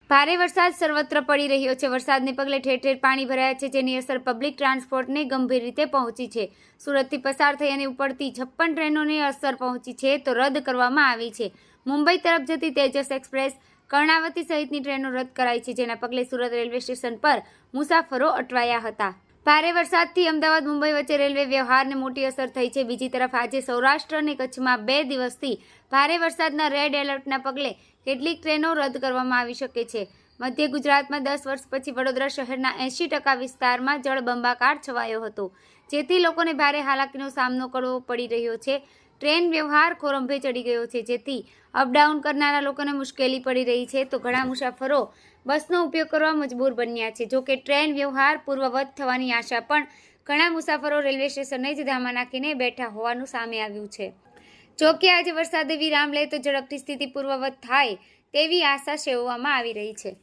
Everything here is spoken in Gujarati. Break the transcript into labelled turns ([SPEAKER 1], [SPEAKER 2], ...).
[SPEAKER 1] ભારે વરસાદ સર્વત્ર પડી રહ્યો છે। વરસાદને પગલે ઠેર ઠેર પાણી ભરાયા છે, જેની અસર પબ્લિક ટ્રાન્સપોર્ટને ગંભીર રીતે પહોંચી છે। સુરતથી પસાર થઈ અને ઉપડતી 56 ટ્રેનોને અસર પહોંચી છે તો રદ કરવામાં આવી છે। મુંબઈ તરફ જતી તેજસ એક્સપ્રેસ, કર્ણાવતી સહિતની ટ્રેનો રદ કરાઈ છે, જેના પગલે સુરત રેલવે સ્ટેશન પર મુસાફરો અટવાયા હતા। ભારે વરસાદથી અમદાવાદ મુંબઈ વચ્ચે રેલવે વ્યવહારને મોટી અસર થઈ છે। બીજી તરફ આજે સૌરાષ્ટ્ર અને કચ્છમાં 2 દિવસથી ભારે વરસાદના રેડ એલર્ટના પગલે કેટલીક ટ્રેનો રદ કરવામાં આવી શકે છે। મધ્ય ગુજરાતમાં 10 વર્ષ પછી વડોદરા શહેરના 80% વિસ્તારમાં જળબંબાકાર છવાયો હતો, જેથી લોકોને ભારે હાલાકીનો સામનો કરવો પડી રહ્યો છે। ટ્રેન વ્યવહાર ખોરંભે ચડી ગયો છે, જેથી અપડાઉન કરનારા લોકોને મુશ્કેલી પડી રહી છે તો ઘણા મુસાફરો બસનો ઉપયોગ કરવા મજબૂર બન્યા છે। જોકે ટ્રેન વ્યવહાર પૂર્વવત થવાની આશા પણ ઘણા મુસાફરો રેલવે સ્ટેશને જ ધામા નાખીને બેઠા હોવાનું સામે આવ્યું છે। જોકે આજે વરસાદે વિરામ લે તો ઝડપથી સ્થિતિ પૂર્વવત થાય તેવી આશા સેવવામાં આવી રહી છે।